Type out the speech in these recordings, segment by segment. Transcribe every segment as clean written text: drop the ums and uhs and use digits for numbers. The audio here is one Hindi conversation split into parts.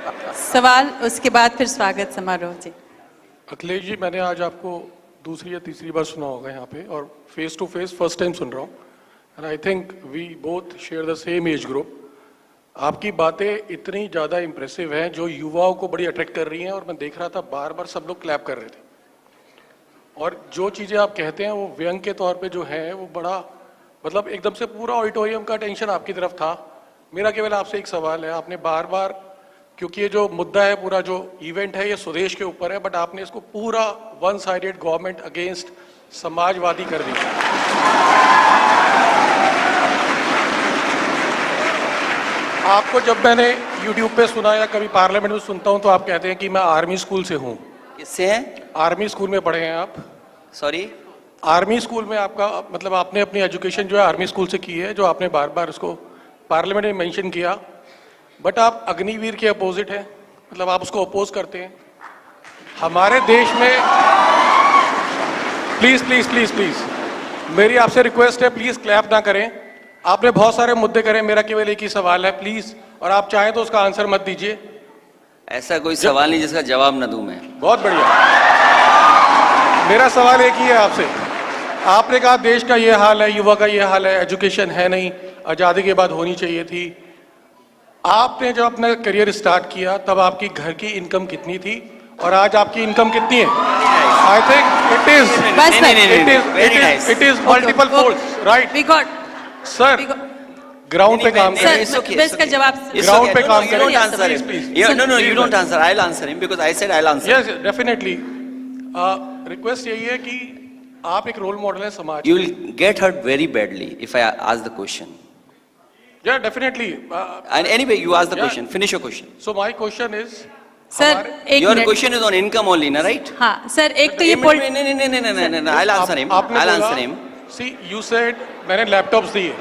सवाल, उसके बाद फिर स्वागत समारोह जी। अखिलेश जी, मैंने आज आपको दूसरी या तीसरी बार सुना होगा यहाँ पे, और face to face first time सुन रहा हूँ। And I think we both share the same age group. आपकी बातें इतनी ज़्यादा इम्प्रेसिव हैं जो युवाओं को बड़ी अट्रैक्ट कर रही हैं, और मैं देख रहा था बार बार सब लोग क्लैप कर रहे थे। और जो चीज़ें आप कहते हैं वो व्यंग के तौर पे जो है वो बड़ा, मतलब एकदम से पूरा ऑडिटोरियम का टेंशन आपकी तरफ था। मेरा केवल आपसे एक सवाल है, आपने बार बार, क्योंकि ये जो मुद्दा है, पूरा जो इवेंट है ये स्वदेश के ऊपर है, बट आपने इसको पूरा one sided government against Samajwadi कर दिया। आपको जब मैंने यूट्यूब पे सुना या कभी पार्लियामेंट में सुनता हूं तो आप कहते हैं कि मैं आर्मी स्कूल से हूं। किससे हैं? आर्मी स्कूल में पढ़े हैं आप? सॉरी, आर्मी स्कूल में आपका मतलब आपने अपनी एजुकेशन जो है आर्मी स्कूल से की है, जो आपने बार बार उसको पार्लियामेंट में मेंशन किया। बट आप अग्निवीर के अपोजिट हैं, मतलब आप उसको अपोज करते हैं। हमारे देश में प्लीज प्लीज प्लीज प्लीज मेरी आपसे रिक्वेस्ट है, प्लीज क्लैप ना करें। आपने बहुत सारे मुद्दे करे, मेरा केवल एक ही सवाल है प्लीज, और आप चाहें तो उसका आंसर मत दीजिए। ऐसा कोई सवाल नहीं जिसका जवाब ना दूं मैं। बहुत बढ़िया। मेरा सवाल एक ही है आपसे। आपने कहा देश का ये हाल है, युवा का ये हाल है, एजुकेशन है नहीं, आजादी के बाद होनी चाहिए थी। आपने जब अपना करियर स्टार्ट किया तब आपकी घर की इनकम कितनी थी और आज आपकी इनकम कितनी है? I think it is multiple folds, right? We got sir, ground पे काम करें। इसका जवाब ग्राउंड पे काम करें। No, you don't answer. I'll answer him because I said I'll answer. Yes, definitely. Request यही है कि आप एक रोल मॉडल है समाज। You will get hurt very badly if I ask the question. Yeah, definitely. And anyway, you ask the question. Finish your question. So my question is, sir एक Your minute. question is on income only, na, right? हाँ सर, एक तो ये No. I'll answer him. I'll answer him. See, you said मैंने लैपटॉप्स दिए।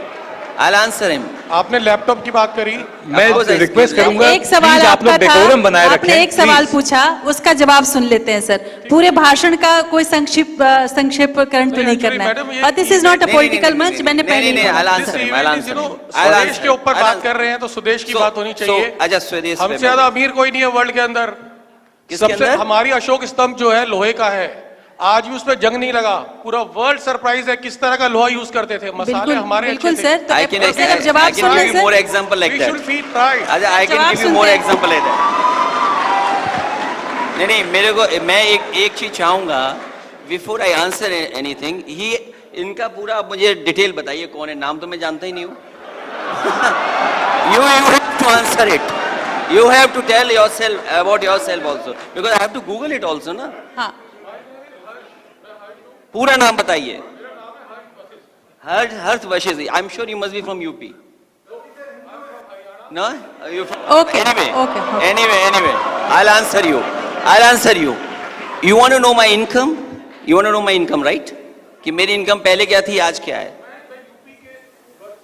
I'll answer him. आपने लैपटॉप की बात करी। मैं रिक्वेस्ट करूंगा, एक सवाल प्लीज आप लोग आपका डेकोरम था, बनाए रखें। आपने एक सवाल पूछा, उसका जवाब सुन लेते हैं सर। पूरे भाषण का कोई संक्षेपकरण तो नहीं करना है। और this is not a political मंच। मैंने पहले ही I'll answer him. I'll answer him. I'll स्वदेश answer के ऊपर him. बात कर रहे हैं तो स्वदेश की बात होनी चाहिए। अच्छा, स्वदेश हमसे ज्यादा अमीर कोई नहीं है वर्ल्ड के अंदर। किसके सबसे अंदर? हमारी अशोक स्तंभ जो है लोहे का है, आज भी उस पर जंग नहीं लगा। पूरा वर्ल्ड सरप्राइज है किस तरह का लोहा यूज करते थे। मसाले हमारे बिल्कुल अच्छे थे। सर। तो I can ऐसे जब जवाब सुन give लें you more sir. example like We that. should feel pride. अच्छा, I can जवाब give you more सुनते हैं। example like that. नहीं, मेरे को, मैं एक चीज चाहूंगा before I answer anything. इनका पूरा आप मुझे डिटेल बताइए कौन है, नाम तो मैं जानता ही नहीं हूँ। You have to answer it. You have to tell yourself about yourself also because I have to Google it also ना। हाँ, पूरा नाम बताइए। हर्ष Vashishtha. I'm sure you must be from UP. No? You from? Okay, okay. Anyway. I'll answer you. You want to know my income? You want to know my income, right? कि मेरी इनकम पहले क्या थी, आज क्या है?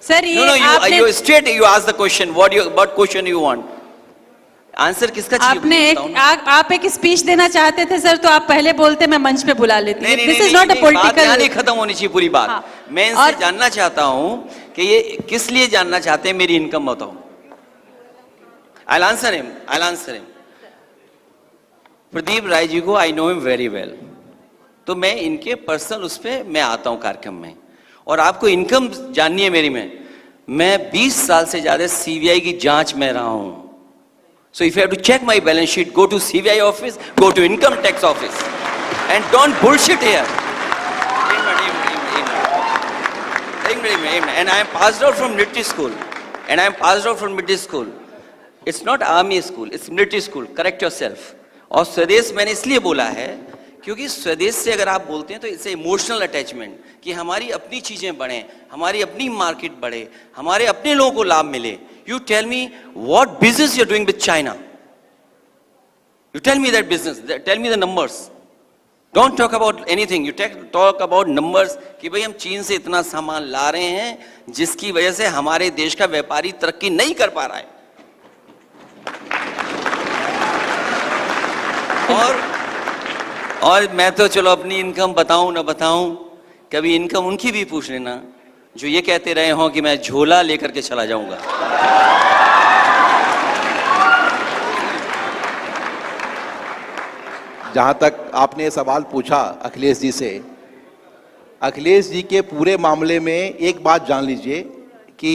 सर ये No, आपने you straight you ask the question. What question you want? Answer किसका चाहिए? आपने आप एक स्पीच देना चाहते थे सर, तो आप पहले बोलते, मैं मंच पे बुला लेती। दिस इज नॉट अ बात पॉलिटिकल। यहाँ नहीं खत्म होनी चाहिए पूरी बात। हाँ। मैं इनसे जानना चाहता हूँ कि ये किस लिए जानना चाहते हैं, मेरी इनकम बताओ। I'll answer him. Pradeep Rai ji को I know him very well. तो मैं इनके पर्सनल उस पे मैं आता हूँ कार्यक्रम में, और आपको इनकम जाननी है मेरी में। मैं 20 साल से ज्यादा CBI की जांच में रहा हूँ। So if you have to check my balance sheet, go to CBI office, go to income tax office, and don't bullshit here. And I am passed out from military school. It's not army school, it's military school. Correct yourself. और स्वदेश मैंने इसलिए बोला है क्योंकि स्वदेश से अगर आप बोलते हैं तो इट्स इमोशनल अटैचमेंट, कि हमारी अपनी चीजें बढ़े, हमारी अपनी मार्केट बढ़े, हमारे अपने लोगों को लाभ मिले। You tell me what business you're doing with China. You tell me that business. Tell me the numbers. Don't talk about anything. You talk about numbers कि भाई हम चीन से इतना सामान ला रहे हैं जिसकी वजह से हमारे देश का व्यापारी तरक्की नहीं कर पा रहा है। और मैं तो चलो अपनी इनकम बताऊं ना बताऊं, कभी इनकम उनकी भी पूछ लेना जो ये कहते रहे हों कि मैं झोला लेकर के चला जाऊंगा। जहां तक आपने सवाल पूछा अखिलेश जी से, अखिलेश जी के पूरे मामले में एक बात जान लीजिए कि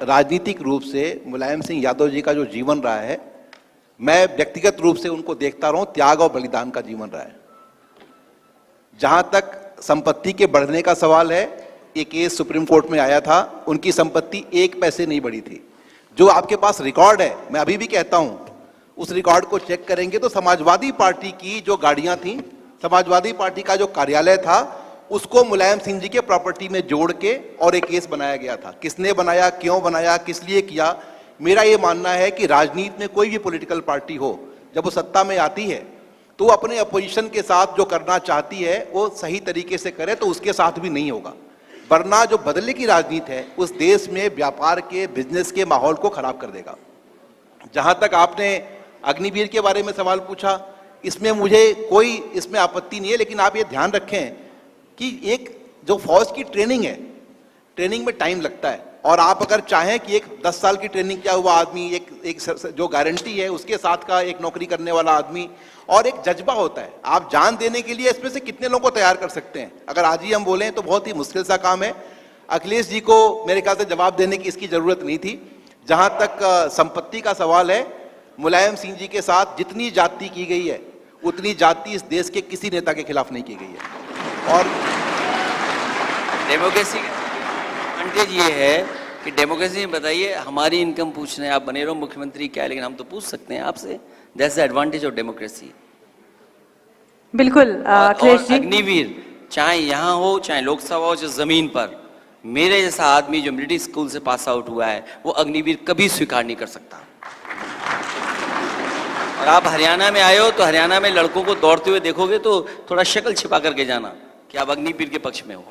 राजनीतिक रूप से मुलायम सिंह यादव जी का जो जीवन रहा है, मैं व्यक्तिगत रूप से उनको देखता रहा हूं, त्याग और बलिदान का जीवन रहा है। जहां तक संपत्ति के बढ़ने का सवाल है, ये केस सुप्रीम कोर्ट में आया था, उनकी संपत्ति 1 पैसे नहीं बढ़ी थी। जो आपके पास रिकॉर्ड है, मैं अभी भी कहता हूं, उस रिकॉर्ड को चेक करेंगे तो समाजवादी पार्टी की जो गाड़ियां थी, समाजवादी पार्टी का जो कार्यालय था, उसको मुलायम सिंह जी के प्रॉपर्टी में जोड़ के और एक केस बनाया गया था। किसने बनाया, क्यों बनाया, किस लिए किया? मेरा ये मानना है कि राजनीति में कोई भी पॉलिटिकल पार्टी हो, जब वो सत्ता में आती है तो वो अपने अपोजिशन के साथ जो करना चाहती है वो सही तरीके से करे, तो उसके साथ भी नहीं होगा। वरना जो बदले की राजनीति है उस देश में व्यापार के, बिजनेस के माहौल को खराब कर देगा। जहां तक आपने अग्निवीर के बारे में सवाल पूछा, इसमें मुझे कोई इसमें आपत्ति नहीं है, लेकिन आप ये ध्यान रखें कि एक जो फौज की ट्रेनिंग है, ट्रेनिंग में टाइम लगता है, और आप अगर चाहें कि एक 10 साल की ट्रेनिंग किया हुआ आदमी, एक जो गारंटी है उसके साथ का एक नौकरी करने वाला आदमी, और एक जज्बा होता है, आप जान देने के लिए इसमें से कितने लोगों को तैयार कर सकते हैं? अगर आज ही हम बोलें तो बहुत ही मुश्किल सा काम है। अखिलेश जी को मेरे ख्याल से जवाब देने की इसकी जरूरत नहीं थी। जहां तक संपत्ति का सवाल है, मुलायम सिंह जी के साथ जितनी जाति की गई है उतनी जाति इस देश के किसी नेता के खिलाफ नहीं की गई है। और डेमोक्रेसी का एडवांटेज ये है कि डेमोक्रेसी में बताइए, हमारी इनकम पूछ रहे हैं, आप बने रहो मुख्यमंत्री क्या है, लेकिन हम तो पूछ सकते हैं आपसे। That's the advantage of democracy. बिल्कुल अखिलेश जी, अग्निवीर चाहे यहाँ हो चाहे लोकसभा हो, जो जमीन पर मेरे जैसा आदमी जो मिलिट्री स्कूल से पास आउट हुआ है, वो अग्निवीर कभी स्वीकार नहीं कर सकता। और आप हरियाणा में आए हो तो हरियाणा में लड़कों को दौड़ते हुए देखोगे तो थोड़ा शक्ल छिपा करके जाना कि आप अग्निवीर के पक्ष में हो।